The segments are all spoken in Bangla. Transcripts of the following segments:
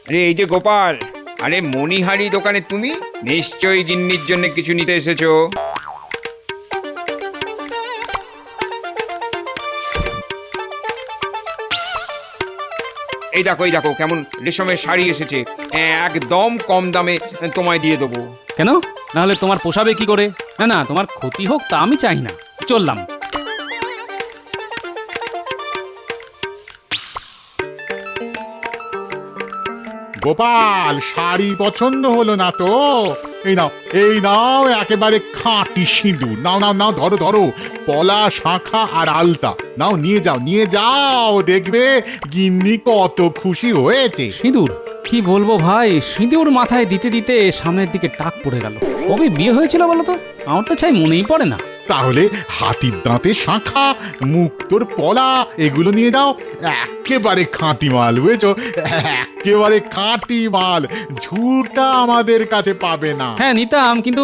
আরে এই যে গোপাল, আরে মণিহারি দোকানে তুমি নিশ্চয়ই গিন্নির জন্য কিছু নিতে এসেছো। এই দেখো কেমন রেশমের শাড়ি এসেছে, একদম কম দামে তোমায় দিয়ে দেবো। কেন? না হলে তোমার পোষাবে কি করে? না না, তোমার ক্ষতি হোক তা আমি চাই না, চললাম। গোপাল, শাড়ি পছন্দ হলো না তো? এই নাও একেবারে খাঁটি সিঁদুর। নাও নাও নাও, ধরো ধরো, পলা, শাঁখা আর আলতা নাও, নিয়ে যাও, দেখবে গিন্নি কত খুশি হয়েছে। সিঁদুর? কি বলবো ভাই, সিঁদুর মাথায় দিতে দিতে সামনের দিকে টাক পড়ে গেল। কবে বিয়ে হয়েছিল বলো তো? আমার তো চাই মনেই পড়ে না। তাহলে হাতির দাঁতের শাঁখা, মুক্তোর পলা, এগুলো নিয়ে যাও। একেবারে খাঁটি মাল, বুঝেছো? একেবারে খাঁটি মাল, ঝুটা আমাদের কাছে পাবে না। হ্যাঁ নিতাম, কিন্তু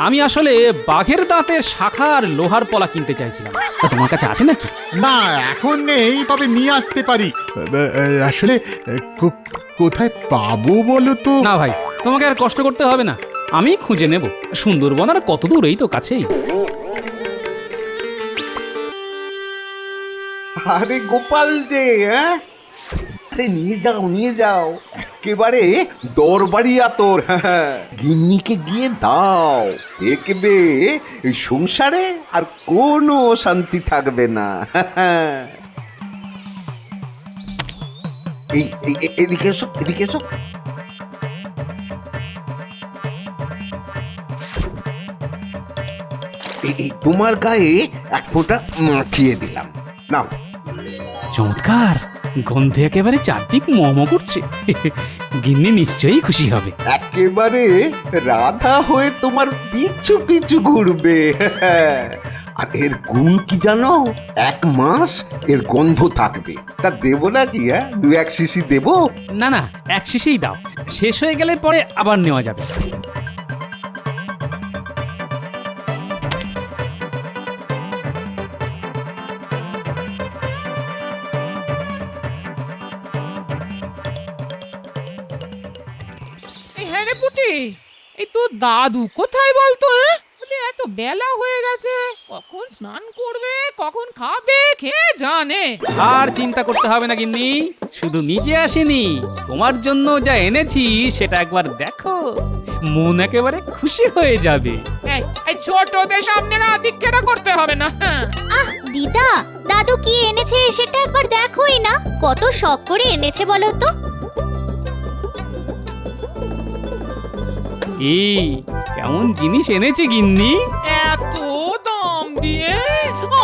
আমি আসলে বাঘের দাঁতের শাখা আর লোহার পলা কিনতে চাইছিলাম। তা তোমার কাছে আছে নাকি? না, এখন নেই, তবে নিয়ে আসতে পারি। আসলে কোথায় পাবো বলো তো? না ভাই, তোমাকে আর কষ্ট করতে হবে না, আমি খুঁজে নেব। সুন্দরবন আর কত দূর, এই তো কাছেই। আরে গোপাল যে, হ্যাঁ, আরে নিয়ে যাও একেবারে দরবারি আতর। হ্যাঁ, গিন্নিকে গিয়ে দাও, দেখবে এই সংসারে আর কোনো শান্তি থাকবে না। এদিকে এসো, এদিকে এসো। এই তোমার গায়ে এক ফোঁটা মাখিয়ে দিলাম, নাও। চমৎকার, গন্ধে একেবারে চারদিক মম করছে। গিন্নি নিশ্চয়ই খুশি হবে। একেবারে রাধা হয়ে তোমার পিছু পিছু ঘুরবে। আর এর গুণ কি জানো? 1 মাস এর গন্ধ থাকবে। তা দেবো নাকি? হ্যাঁ, 2-1 শিশি দেবো? না না, এক শিশেই দাও, শেষ হয়ে গেলে পরে আবার নেওয়া যাবে। হ্যাঁ রে পুটি, এই তোর দাদু কোথায় বলতো? বলে এত বেলা হয়ে গেছে, কখন স্নান করবে, কখন খাবে, খেয়ে জানে। আর চিন্তা করতে হবে না গিন্নি, শুধু নিজে আসেনি, তোমার জন্য যা এনেছি সেটা একবার দেখো, মন একেবারে খুশি হয়ে যাবে। এই ছোটদের সামনে না দিক্ষেরা করতে হবে না। হ্যাঁ, আহ দিদা, দাদু কি এনেছে সেটা একবার দেখোই না, কত শখ করে এনেছে বলো তো। এই কেমন জিনিস এনেছে গিন্নি? এত দাম দিয়ে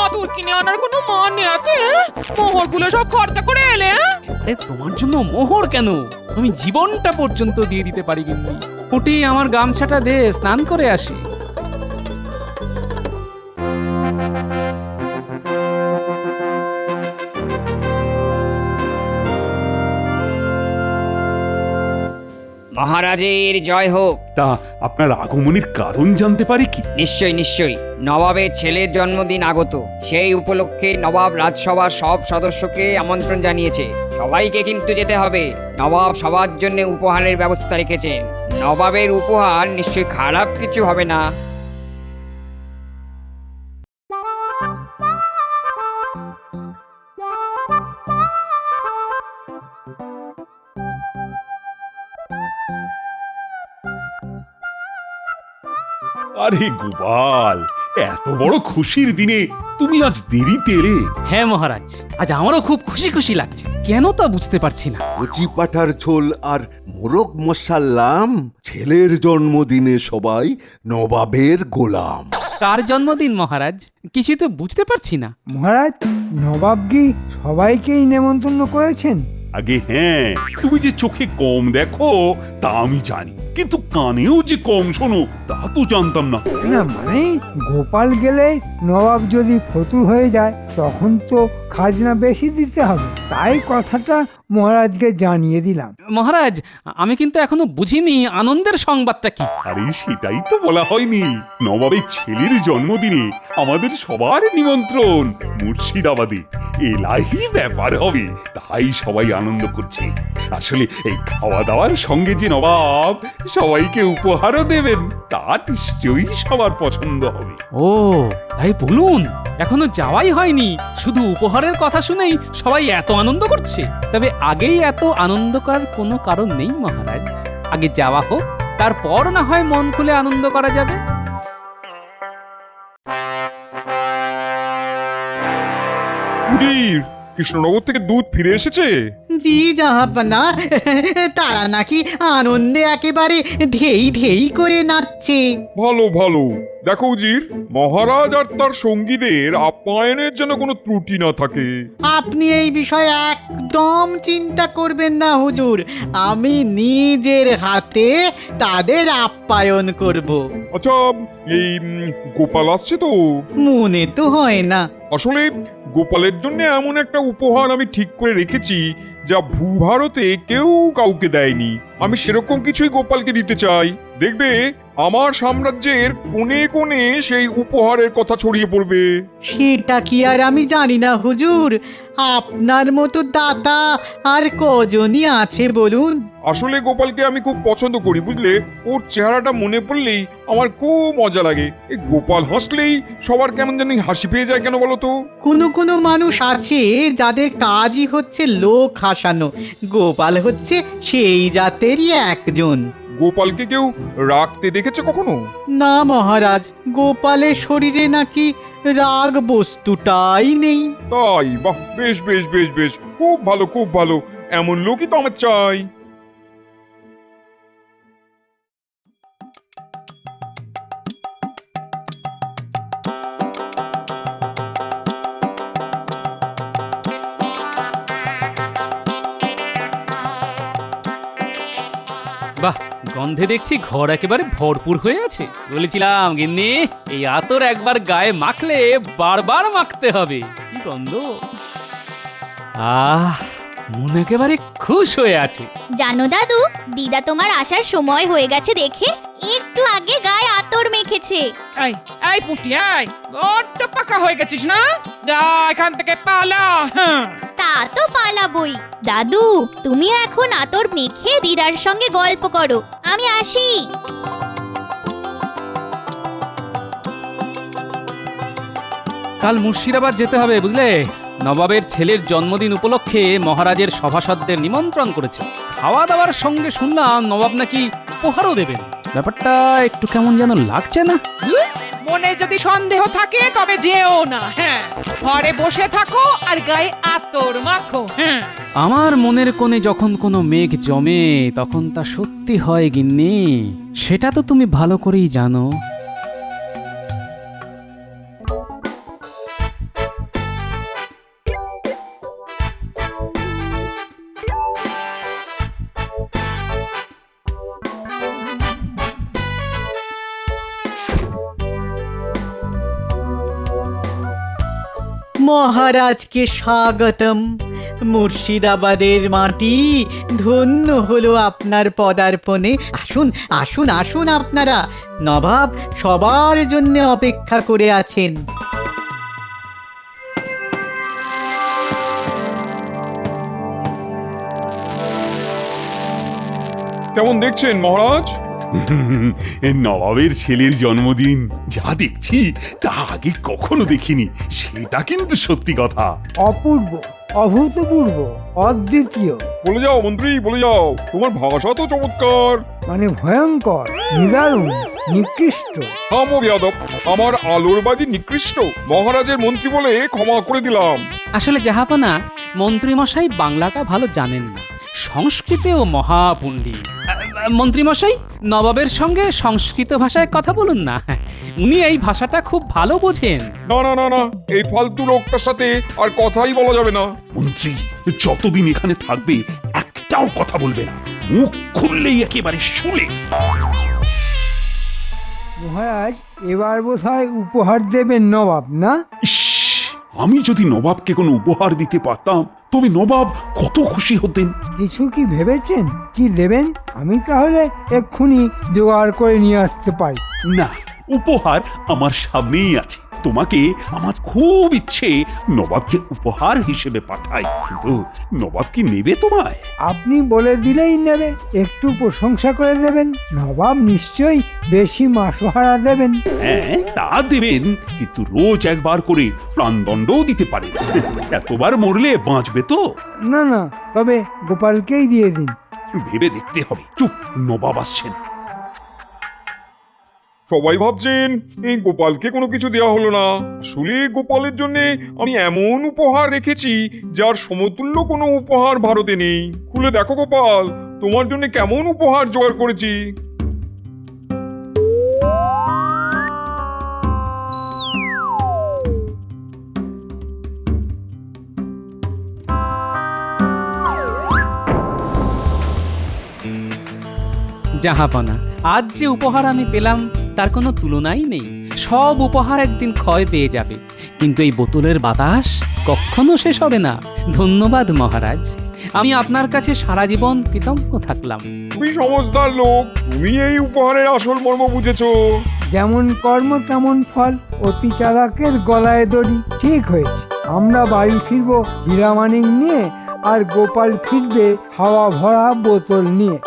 আদর কিনে আনার কোনো মানে আছে? মোহরগুলো সব খরচা করে এলে। আরে তোমার জন্য মোহর কেন, আমি জীবনটা পর্যন্ত দিয়ে দিতে পারি গিন্নি। পুটি, আমার গামছাটা দে, স্নান করে আসি। মহারাজের জয় হোক। তা আপনার আগমনের কারণ জানতে পারি কি? নিশ্চয়ই, নবাবের ছেলের জন্মদিন আগত, সেই উপলক্ষে নবাব রাজসভার সব সদস্যকে আমন্ত্রণ জানিয়েছে। সবাইকে কিন্তু যেতে হবে। নবাব সবার জন্য উপহারের ব্যবস্থা রেখেছেন। নবাবের উপহার নিশ্চয়ই খারাপ কিছু হবে না। আরে গোপাল, এত বড় খুশির দিনে তুমি আজ দেরিতে এলে। হ্যাঁ মহারাজ, আজ আমারও খুব খুশি খুশি লাগছে, কেন তা বুঝতে পারছি না। কচি পাঠার ঝোল আর মোরগ মশাল্লাম, ছেলের জন্মদিনে সবাই নবাবের গোলাম। কার জন্মদিন মহারাজ? কিছু তো বুঝতে পারছি না। মহারাজ, নবাব কি সবাইকেই নেমন্তন্ন করেছেন? আগে হ্যাঁ, তুমি যে চোখে কম দেখো তা আমি জানি, কিন্তু কানেও যে কম শোনো তা তো জানতাম না। না মানে, গোপাল গেলে নবাব যদি ফতুর হয়ে যায় তখন তো খাজনা বেশি দিতে হবে, তাই কথাটা মহারাজকে জানিয়ে দিলাম। মহারাজ, আমি কিন্তু এখনো বুঝিনি আনন্দের সংবাদটা কি। আরে সেটাই তো বলা হয়নি, নবাবের ছেলের জন্মদিনে আমাদের সবার নিমন্ত্রণ মুর্শিদাবাদে। এলাহি ব্যাপার হবে, তা তাই সবাই আনন্দ করছে। আসলে এই খাওয়া দাওয়ার সঙ্গে যে নবাব সবাইকে উপহারও দেবেন তা নিশ্চয়ই সবার পছন্দ হবে। ও তাই বলুন, এখনো যাওয়াই হয়নি, শুধু উপহারের কথা শুনেই সবাই এত আনন্দ করছে। তবে আগেই এত আনন্দ করার কোনো কারণ নেই মহারাজ, আগে যাওয়া হোক, তারপর না হয় মন খুলে আনন্দ করা যাবে। উজির, কৃষ্ণনগর থেকে দুধ ফিরে এসেছে? জি জাহাপনা, তারা নাকি আনন্দে একেবারে ঢেই ঢেই করে নাচছে। ভালো ভালো। দেখো উজির, মহারাজ আর তার সঙ্গীদের আপ্যায়নের যেন কোনো ত্রুটি না থাকে। আপনি এই বিষয়ে একদম চিন্তা করবেন না হুজুর, আমি নিজের হাতে তাদের আপ্যায়ন করব। আচ্ছা, এই গোপাল আসছে তো? মনে তো হয় না। আসলে গোপালের জন্য এমন একটা উপহার আমি ঠিক করে রেখেছি যা ভূভারতে কেউ কাউকে দেয়নি। আমি সেরকম কিছুই গোপালকে দিতে চাই। দেখবে আমার সাম্রাজ্যের কোণে কোণে সেই উপহারের কথা ছড়িয়ে পড়বে। সেটা কি আর আমি জানি না হুজুর, আপনার মতো দাতা আর কজনই আছে বলুন। আসলে গোপালকে আমি খুব পছন্দ করি, বুঝলে? ওর চেহারাটা মনে পড়লেই আমার খুব মজা লাগে। এই গোপাল হাসলেই সবার কেমন জানি হাসি পেয়ে যায়, কেন বলো তো? কোনো কোনো মানুষ আছে যাদের কাজই হচ্ছে লোক হাসানো, গোপাল হচ্ছে সেই জাতেরই একজন। গোপালকে কেউ রাখতে দেখেছে কখনো? না মহারাজ, গোপালের শরীরে নাকি রাগ বস্তুটাই নেই। তাই? বাহ, বেশ বেশ বেশ বেশ, খুব ভালো খুব ভালো। এমন লোকই তো আমার চাই। বাহ, গন্ধে দেখছি ঘর একেবারে ভরপুর হয়ে আছে। বলেছিলাম গিন্নি, এই আতর একবার গায়ে মাখলে বারবার মাখতে হবে। কি গন্ধ! আহ, মন একেবারে খুশ হয়ে আছে। জানো দাদু, দিদা তোমার আসার সময় হয়ে গেছে দেখে একটু আগে গায়ে আতর মেখেছে। এই এই পুটি, এই বড্ড পাকা হয়ে গেছিস না? যা এখান থেকে পালা। হ্যাঁ, তা তো পালাবই। দাদু, তুমিও এখন আতর মেখে দিদার সঙ্গে গল্প করো, আমি আসি। কাল মুর্শিদাবাদ যেতে হবে, বুঝলে? নবাবের ছেলের জন্মদিন উপলক্ষে মহারাজের সভাসদদের নিমন্ত্রণ করেছে। খাওয়া দাওয়ার সঙ্গে শুনলাম নবাব নাকি উপহারও দেবেন। ব্যাপারটা একটু কেমন যেন লাগছে না? মনে যদি সন্দেহ থাকে তবে যেও না। হ্যাঁ, ঘরে বসে থাকো আর গায়ে আতর মাখো। হ্যাঁ, আমার মনের কোণে যখন কোনো মেঘ জমে তখন তা সত্যি হয় গিন্নি, সেটা তো তুমি ভালো করেই জানো। মহারাজকে স্বাগতম। মুর্শিদাবাদের মাটি ধন্য হলো আপনার পদার্পণে। আসুন আসুন আসুন আপনারা, নবাব সবার জন্য অপেক্ষা করে আছেন। কেমন দেখছেন মহারাজ? নবাবের ছেলের জন্মদিন যা দেখছি তা আগে কখনো দেখিনি, সেটা কিন্তু সত্যি কথা। অপূর্ব, অভূতপূর্ব, অদ্বিতীয়, বলে যাও মন্ত্রী, বলে যাও। তোমার ভাষা তো চমৎকার। মানে ভয়ঙ্কর, নিদারুণ, নিকৃষ্ট। থামো বেয়াদব, আমার আলোর বাজি নিকৃষ্ট। মহারাজের মন্ত্রী বলে ক্ষমা করে দিলাম। আসলে জাহাপনা, মন্ত্রীমশাই বাংলাটা ভালো জানেন না, সংস্কৃতেও মহাপণ্ডিত। মন্ত্রীমশাই, নবাবের সঙ্গে সংস্কৃত ভাষায় কথা বলুন না, উনি এই ভাষাটা খুব ভালো বোঝেন। না না না না, এই ফালতু লোকটার সাথে আর কথাই বলা যাবে না। মন্ত্রী যতদিন এখানে থাকবে একটাও কথা বলবে না, মুখ খুললেই একেবারে শুলে। মহারাজ, এবার বোধহয় উপহার দেবেন নবাব, না? ইস, আমি যদি নবাবকে কোনো উপহার দিতে পারতাম তবে নবাব কত খুশি হতেন। কিছু কি ভেবেছেন? কি দেবেন? আমি তাহলে এক্ষুনি জোগাড় করে নিয়ে আসতে পারি। না, উপহার আমার সামনেই আছে। তোমাকে আমার খুব ইচ্ছে নবাবকে উপহার হিসেবে পাঠাই, কিন্তু নবাব কি নেবে তোমায়? আপনি বলে দিলেই নেবে, একটু প্রশংসা করে দেবেন, নবাব নিশ্চয়ই বেশি মাসোহারা দেবেন। হ্যাঁ, তা দেবেন, কিন্তু রোজ একবার করে প্রাণদণ্ডও দিতে পারেন। এতবার মরলে বাঁচবে তো? না না, তবে গোপালকেই দিয়ে দিন। ভেবে দেখতে হবে। চুপ, নবাব আসছেন। সবাই ভাবছেন এই গোপালকে কোনো কিছু দেওয়া হলো না। আসলে গোপালের জন্য আমি এমন উপহার রেখেছি যার সমতুল্য কোনো উপহার ভারতে নেই। খুলে দেখো গোপাল, তোমার জন্য কেমন উপহার জোগাড় করেছি। জাহাপনা, আজ যে উপহার আমি পেলাম তার কোনো তুলনাই নেই। সব উপহার একদিন ক্ষয় পেয়ে যাবে, কিন্তু এই বোতলের বাতাস কখনো শেষ হবে না। ধন্যবাদ মহারাজ, আমি আপনার কাছে সারা জীবন কৃতজ্ঞ থাকলাম। তুমি সমজদার লোক, তুমি এই উপহারের আসল মর্ম বুঝেছো। যেমন কর্ম তেমন ফল, অতি চালাকের গলায় দড়ি। ঠিক হয়েছে, আমরা বাড়ি ফিরবো হীরামানিক নিয়ে, আর গোপাল ফিরবে হাওয়া ভরা বোতল নিয়ে।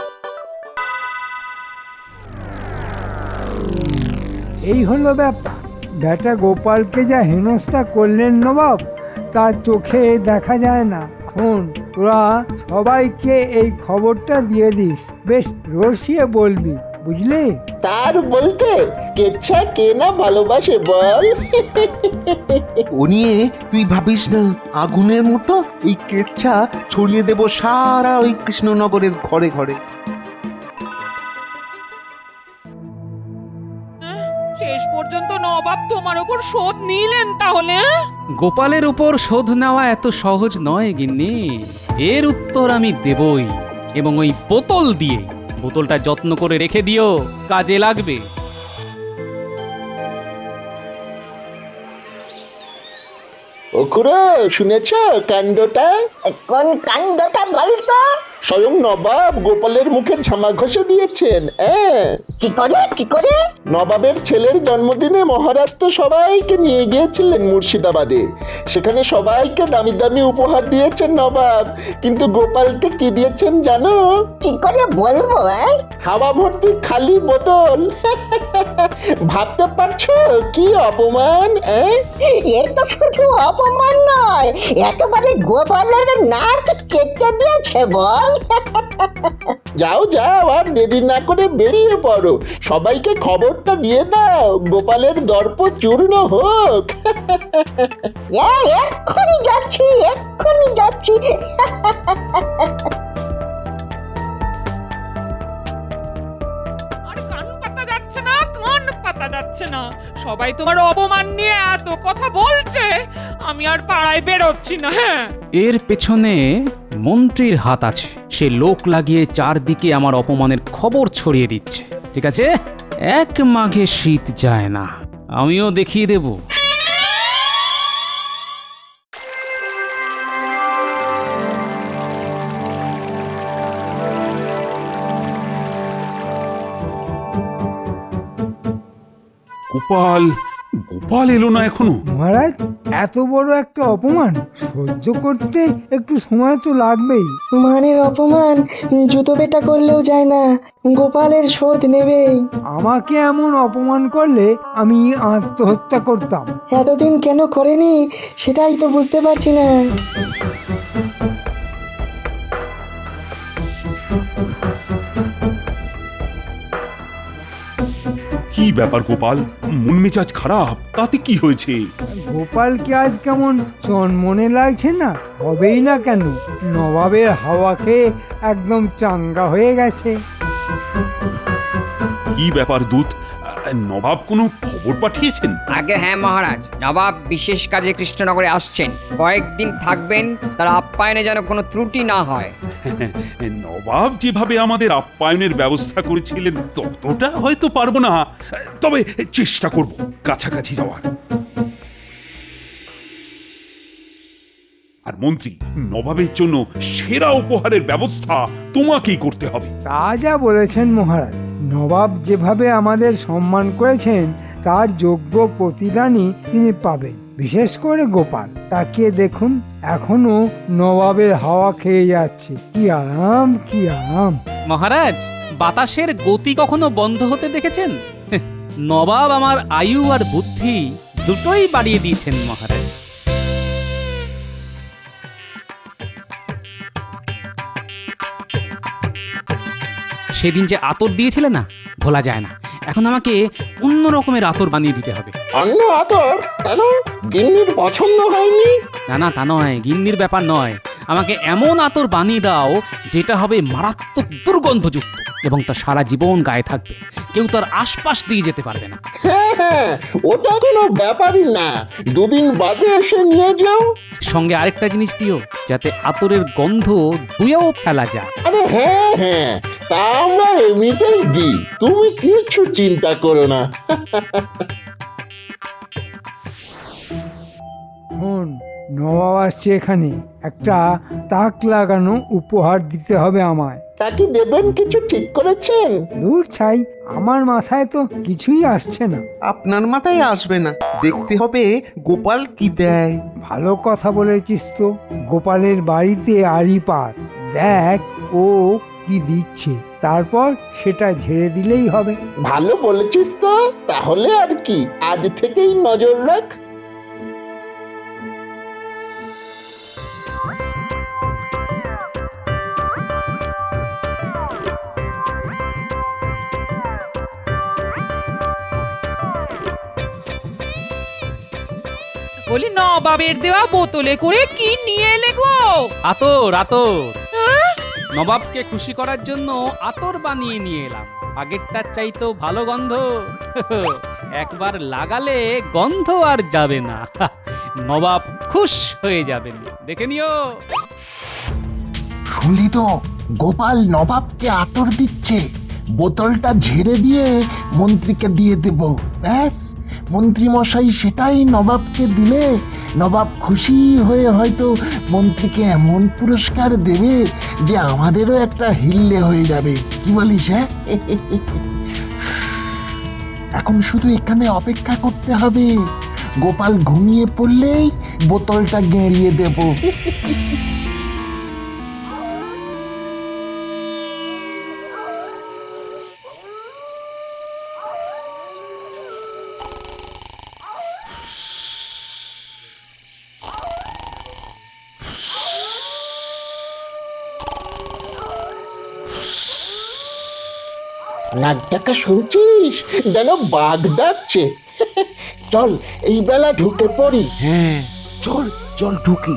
এই হলো ব্যাপার। বেটা গোপালকে যা হেনস্থা করলেন নবাব, তার চোখে দেখা যায় না। শোন, তোরা সবাইকে এই খবরটা দিয়ে দিস, বেশ রসিয়ে বলবি, বুঝলি? তার বলতে কেচ্ছা কে না ভালোবাসে বল। ও নিয়ে তুই ভাবিস না, আগুনের মতো এই কেচ্ছা ছড়িয়ে দেব সারা ওই কৃষ্ণনগরের ঘরে ঘরে। শেষ পর্যন্ত নবাব তোমার ওপর শোধ নিলেন তাহলে? গোপালের উপর শোধ নেওয়া এত সহজ নয় গিন্নি, এর উত্তর আমি দেবই, এবং ওই বোতল দিয়ে। বোতলটা যত্ন করে রেখে দিও, কাজে লাগবে। ও খুড়ো, শুনেছ কাণ্ডটা? কোন কাণ্ডটা বলতো? স্বয়ং নবাব গোপালের মুখে ঝামা ঘষে দিয়েছেন। কি করে কি করে? নবাবের ছেলের জন্মদিনে মহারাজ তো সবাইকে নিয়ে গিয়েছিলেন মুর্শিদাবাদে। সেখানে সবাইকে দামি দামি উপহার দিয়েছেন নবাব, কিন্তু গোপালকে কি দিয়েছেন জানো? কি করে বলবো? হাওয়া ভর্তি খালি বোতল। ভাবতে পারছো কি অপমান? এ তো শুধু অপমান নয়, একেবারে গোপালের নাক কেটে দিয়েছে বল। যাও যাও, আর দেরি না করে বেরিয়ে পড়ো, সবাইকে খবরটা দিয়ে দাও, গোপালের দর্প চূর্ণ হোক। এক্ষুনি যাচ্ছি, এক্ষুনি যাচ্ছি। আর কান পাতা যাচ্ছে না, কান পাতা যাচ্ছে না। সবাই তোমার অপমান নিয়ে এত কথা বলছে, আমি আর পাড়ায় বেরোচ্ছি না। হ্যাঁ, এর পেছনে মন্ত্রীর হাত আছে। সে লোক লাগিয়ে চারদিকে আমার অপমানের খবর ছড়িয়ে দিচ্ছে। ঠিক আছে, এক মাঘে শীত যায় না, আমিও দেখিয়ে দেব। গোপাল, গোপাল এলো না এখনো? মহারাজ, এত বড় একটা অপমান সহ্য করতে একটু সময় তো লাগবেই। মানের অপমান জুতো পেটা করলেও যায় না, গোপালের শোধ নেবেই। আমাকে এমন অপমান করলে আমি আত্মহত্যা করতাম। এতদিন কেন করেনি সেটাই তো বুঝতে পারছি না। কি ব্যাপার গোপাল, মন মেজাজ খারাপ? তাতে কি হয়েছে? গোপালকে আজ কেমন চনমনে লাগছে না? হবেই না কেন, নবাবের হাওয়া খেয়ে একদম চাঙ্গা হয়ে গেছে। কি ব্যাপার দূত, নবাব কোনো খবর পাঠিয়েছেন? আগে হ্যাঁ মহারাজ, নবাব বিশেষ কাজে কৃষ্ণনগরে আসছেন, কয়েকদিন থাকবেন, তার আপ্যায়নে যেন কোনো ত্রুটি না হয়। নবাব যেভাবে আমাদের আপ্যায়নের ব্যবস্থা করেছিলেন ততটা হয়তো পারবো না, তবে চেষ্টা করব কাছাকাছি যাওয়ার। আর মন্ত্রী, নবাবের জন্য সেরা উপহারের ব্যবস্থা তোমাকেই করতে হবে। তা যা বলেছেন মহারাজ, নবাব যেভাবে আমাদের সম্মান করেছেন তার যোগ্য প্রতিদানই তিনি পাবেন। বিশেষ করে গোপাল, তাকে দেখুন এখনো নবাবের হাওয়া খেয়ে যাচ্ছে। কি আরাম, কি আরাম! মহারাজ, বাতাসের গতি কখনো বন্ধ হতে দেখেছেন? নবাব আমার আয়ু আর বুদ্ধি দুটোই বাড়িয়ে দিয়েছেন মহারাজ। সেদিন যে আতর দিয়েছিলে না, ভোলা যায় না। এখন আমাকে অন্য রকমের আতর বানিয়ে দিতে হবে। অন্য আতর? কেন? গিন্নির পছন্দ হয়নি? না না, তা নয়, গিন্নির ব্যাপার নয়। আমাকে এমন আতর বানিয়ে দাও যেটা হবে মারাত্মক দুর্গন্ধযুক্ত এবং তা সারা জীবন গায়ে থাকবে, কেউ তার আশপাশ দিয়ে যেতে পারবে না। হ্যাঁ হ্যাঁ, ওটা কোনো ব্যাপারই না, দুদিন বাদে এসে নিয়ে যাও। সঙ্গে আরেকটা জিনিস দিও, যাতে আতরের গন্ধ ধুয়েও ফেলা যায়। আরে হ্যাঁ হ্যাঁ, তা আমরা এমনিতেই দিই, তুমি কিছু চিন্তা করো না। শোন, নবাব আসছে এখানে, একটা তাক লাগানো উপহার দিতে হবে আমায়। তা কি দেবেন কিছু ঠিক করেছেন? দূর ছাই, আমার মাথায় তো কিছুই আসছে না। আপনার মাথায় আসবে না, দেখতে হবে গোপাল কি দেয়। ভালো কথা বলেছিস তো। গোপালের বাড়িতে আড়ি পার, দেখ ও কি দিচ্ছে, তারপর সেটা ঝেড়ে দিলেই হবে। ভালো বলেছিস তো, তাহলে আর কি, আজ থেকেই নজর রাখ। বলি নবাবের দেওয়া বোতলে করে কি নিয়ে এলে গো? আতর, আতর। নবাবকে খুশি করার জন্য আতর বানিয়ে নিয়ে এলাম। আগেরটার চাইতেও ভালো গন্ধ। একবার লাগালে গন্ধ আর যাবে না। নবাব খুশ হয়ে যাবেন, দেখে নিও। শুনলি তো, গোপাল নবাবকে আতর দিচ্ছে। বোতলটা ঝেড়ে দিয়ে মন্ত্রীকে দিয়ে দেব, ব্যাস। মন্ত্রী মশাই সেটাই নবাবকে দিলে নবাব খুশি হয়ে হয়তো মন্ত্রীকে এমন পুরস্কার দেবে যে আমাদেরও একটা হিল্লে হয়ে যাবে। কি বলিস? হ্যাঁ, এখন শুধু এখানে অপেক্ষা করতে হবে। গোপাল ঘুমিয়ে পড়লেই বোতলটা গেঁড়িয়ে দেব। নাক ডাকা শুনছিস? যেন বাঘ ডাকছে। চল এই বেলা ঢুকে পড়ি। হ্যাঁ, চল চল ঢুকি।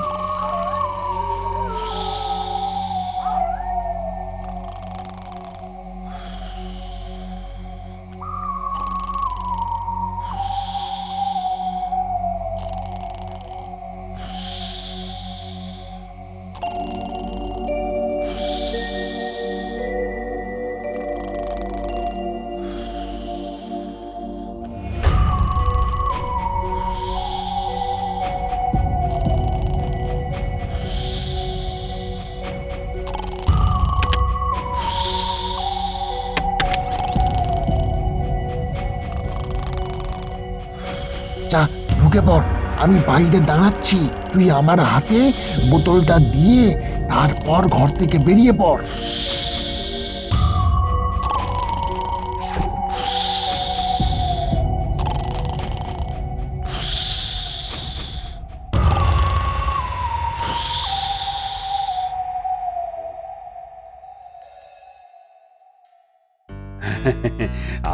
যা ঢুকে পড়, আমি বাইরে দাঁড়াচ্ছি। তুই আমার হাতে বোতলটা দিয়ে তারপর ঘর থেকে বেরিয়ে পড়।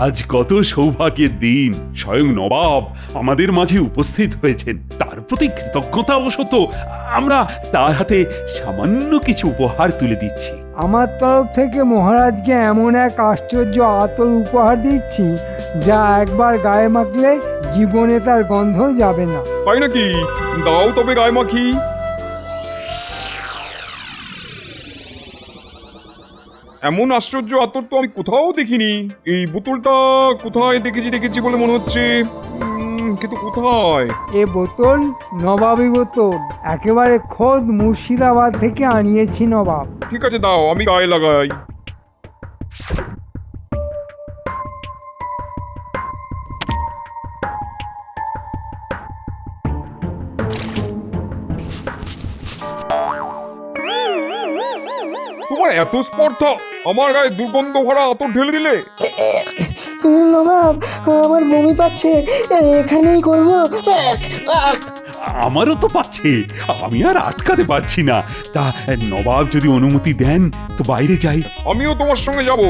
আজ কত সৌভাগ্যের দিন, স্বয়ং নবাব আমাদের মাঝে উপস্থিত হয়েছেন। তার প্রতি কৃতজ্ঞতাবশত আমরা তার হাতে সামান্য কিছু উপহার তুলে দিচ্ছি। আমার তরফ থেকে মহারাজকে এমন এক আশ্চর্য আতর উপহার দিচ্ছি, যা একবার গায়ে মাখলে জীবনে তার গন্ধ যাবে না। তাই নাকি? দাও তবে গায়ে মাখি। এমন আশ্চর্য আতর তো আমি কোথাও দেখিনি। এই বোতলটা কোথায় দেখেছি বলে মনে হচ্ছে, কিন্তু কোথায়? এ বোতল নবাবী বোতল, একেবারে খোদ মুর্শিদাবাদ থেকে আনিয়েছি নবাব। ঠিক আছে, দাও আমি গায়ে লাগাই। তোমার এত স্পর্ধা আমার গায়ে দুর্গন্ধ ভরা আতর ঢেলে দিলে? নবাব আমার বমি পাচ্ছে, এখানেই করবো। আমারও তো পাচ্ছে, আমি আর আটকাতে পারছি না। তা নবাব যদি অনুমতি দেন তো বাইরে যাই। আমিও তোমার সঙ্গে যাব।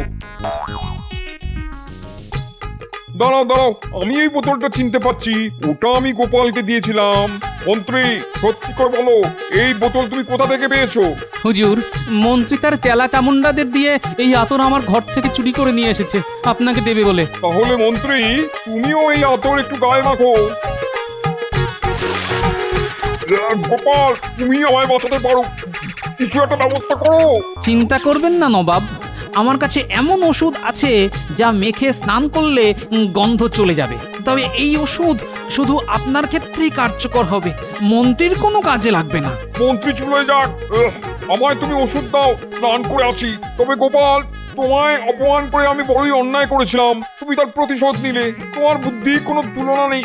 দাঁড়াও দাঁড়াও, আমি এই বোতলটা চিনতে পারছি, ওটা আমি গোপালকে দিয়েছিলাম। মন্ত্রী সত্যি করে বলো, এই বোতল তুমি কোথা থেকে পেয়েছো? হুজুর, মন্ত্রী তার চেলা চামুন্ডাদের দিয়ে এই আতর আমার ঘর থেকে চুরি করে নিয়ে এসেছে আপনাকে দেবে বলে। তাহলে মন্ত্রী তুমিও এই আতর একটু গায়ে মাখো। গোপাল, তুমি আমায় বাঁচাতে পারো, কিছু একটা ব্যবস্থা করো। চিন্তা করবেন না নবাব, আমার কাছে এমন ওষুধ আছে যা মেখে স্নান করলে গন্ধ চলে যাবে। তবে এই ওষুধ শুধু আপনার ক্ষেত্রেই কার্যকর হবে, মন্ত্রীর কোনো কাজে লাগবে না। মন্ত্রী চলে যাক, আমায় তুমি ওষুধ দাও, স্নান করে আছি। তবে গোপাল, তোমায় অপমান করে আমি বড়ই অন্যায় করেছিলাম, তুমি তার প্রতিশোধ নিলে, তোমার বুদ্ধির কোনো তুলনা নেই।